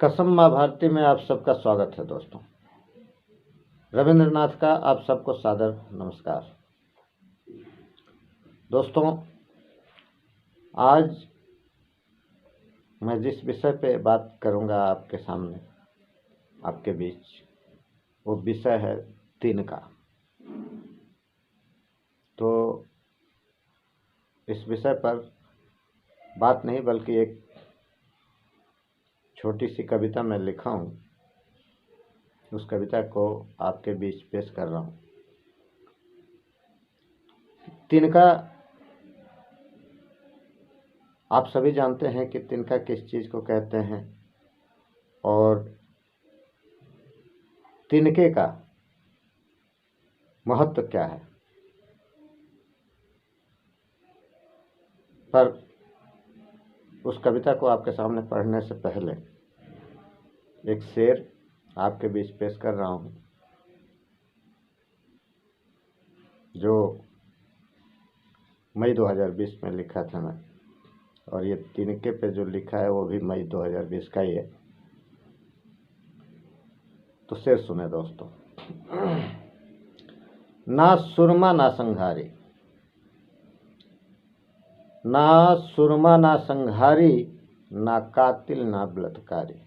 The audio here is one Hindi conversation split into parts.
कसम माँ भारती में आप सबका स्वागत है दोस्तों। रविंद्रनाथ का आप सबको सादर नमस्कार। दोस्तों, आज मैं जिस विषय पे बात करूंगा आपके सामने, आपके बीच, वो विषय है तिनका। तो इस विषय पर बात नहीं बल्कि एक छोटी सी कविता मैं लिखा हूँ, उस कविता को आपके बीच पेश कर रहा हूँ। तिनका आप सभी जानते हैं कि तिनका किस चीज़ को कहते हैं और तिनके का महत्व क्या है। पर उस कविता को आपके सामने पढ़ने से पहले एक शेर आपके बीच पेश कर रहा हूँ, जो मई 2020 में लिखा था मैं, और ये तिनके पे जो लिखा है वो भी मई 2020 का ही है। तो शेर सुने दोस्तों। ना सुरमा ना संघारी, ना सुरमा ना संघारी, ना कातिल ना बलात्कारी।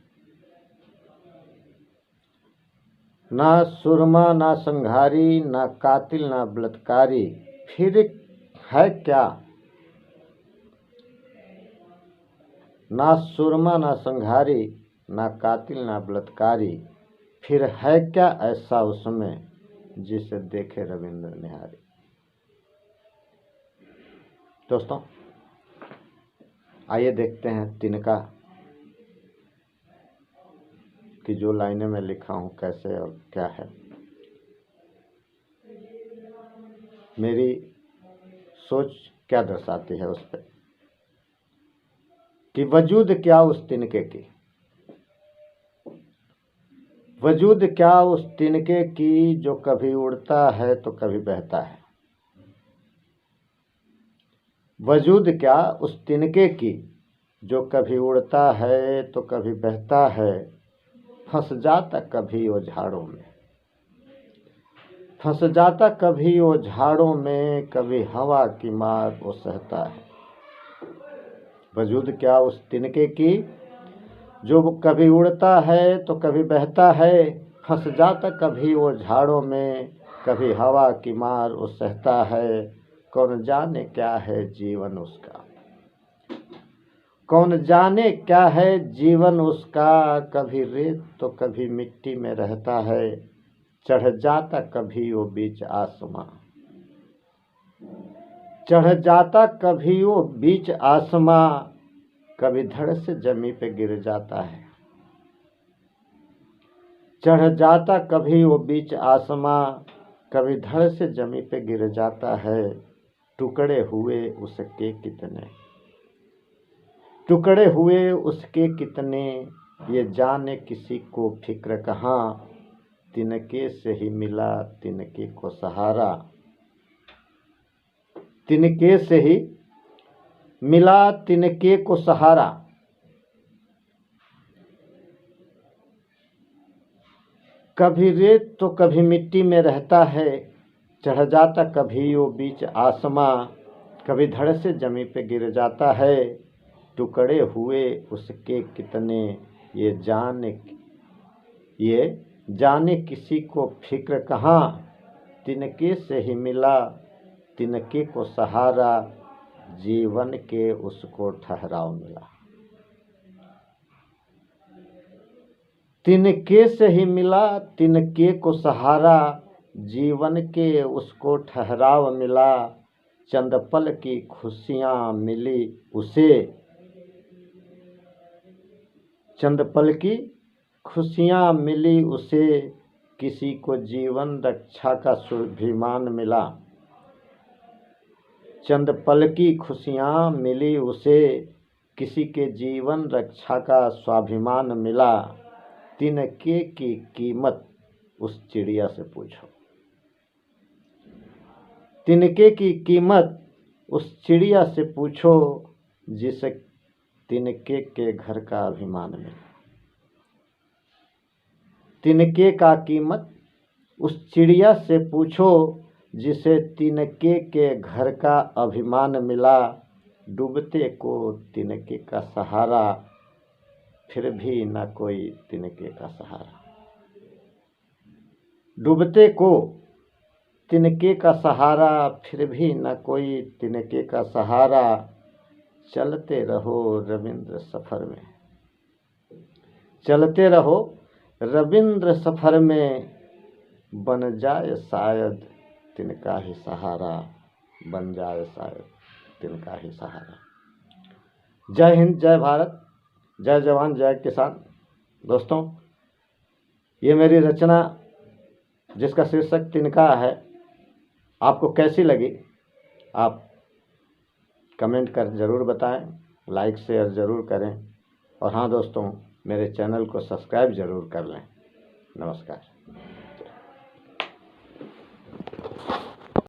ना सुरमा ना संघारी, ना कातिल ना बलात्कारी, फिर है क्या। ना सुरमा ना संघारी, ना कातिल ना बलात्कारी, फिर है क्या ऐसा उसमें जिसे देखे रविंद्र निहारी। दोस्तों, आइए देखते हैं तिनका की जो लाइनें मैं लिखा हूँ कैसे और क्या है। मेरी सोच क्या दर्शाती है उस पर कि वजूद क्या उस तिनके की, वजूद क्या उस तिनके की जो कभी उड़ता है तो कभी बहता है। वजूद क्या उस तिनके की जो कभी उड़ता है तो कभी बहता है, फंस जाता कभी वो झाड़ों में, फंस जाता कभी वो झाड़ों में, कभी हवा की मार वो सहता है। वजूद क्या उस तिनके की जो कभी उड़ता है तो कभी बहता है, फंस जाता कभी वो झाड़ों में, कभी हवा की मार वो सहता है। कौन जाने क्या है जीवन उसका, कौन जाने क्या है जीवन उसका, कभी रेत तो कभी मिट्टी में रहता है, चढ़ जाता कभी वो बीच आसमां, चढ़ जाता कभी वो बीच आसमां, कभी धड़ से जमी पे गिर जाता है। चढ़ जाता कभी वो बीच आसमां, कभी धड़ से जमी पे गिर जाता है। टुकड़े हुए उसके कितने, टुकड़े हुए उसके कितने, ये जाने किसी को फिक्र कहाँ, तिनके से ही मिला तिनके को सहारा, तिनके से ही मिला तिनके को सहारा। कभी रेत तो कभी मिट्टी में रहता है, चढ़ जाता कभी वो बीच आसमां, कभी धड़ से जमी पे गिर जाता है। टुकड़े हुए उसके कितने, ये जाने किसी को फिक्र कहाँ, तिनके से ही मिला तिनके को सहारा, जीवन के उसको ठहराव मिला। तिनके से ही मिला तिनके को सहारा, जीवन के उसको ठहराव मिला। चंद पल की खुशियाँ मिली उसे, चंद पल की खुशियाँ मिली उसे, किसी को जीवन रक्षा का स्वाभिमान मिला। चंद पल की खुशियाँ मिली उसे, किसी के जीवन रक्षा का स्वाभिमान मिला। तिनके की कीमत उस चिड़िया से पूछो, तिनके की कीमत उस चिड़िया से पूछो, जिसे तिनके के घर का अभिमान मिला। तिनके का कीमत उस चिड़िया से पूछो जिसे तिनके के घर का अभिमान मिला। डूबते को तिनके का सहारा, फिर भी न कोई तिनके का सहारा। डूबते को तिनके का सहारा, फिर भी न कोई तिनके का सहारा। चलते रहो रविंद्र सफर में, चलते रहो रविंद्र सफर में। बन जाए शायद तिनका ही सहारा, बन जाए शायद तिनका ही सहारा। जय हिंद, जय भारत, जय जवान, जय किसान। दोस्तों, ये मेरी रचना जिसका शीर्षक तिनका है, आपको कैसी लगी? आप कमेंट कर ज़रूर बताएं, लाइक शेयर ज़रूर करें, और हाँ दोस्तों, मेरे चैनल को सब्सक्राइब ज़रूर कर लें। नमस्कार।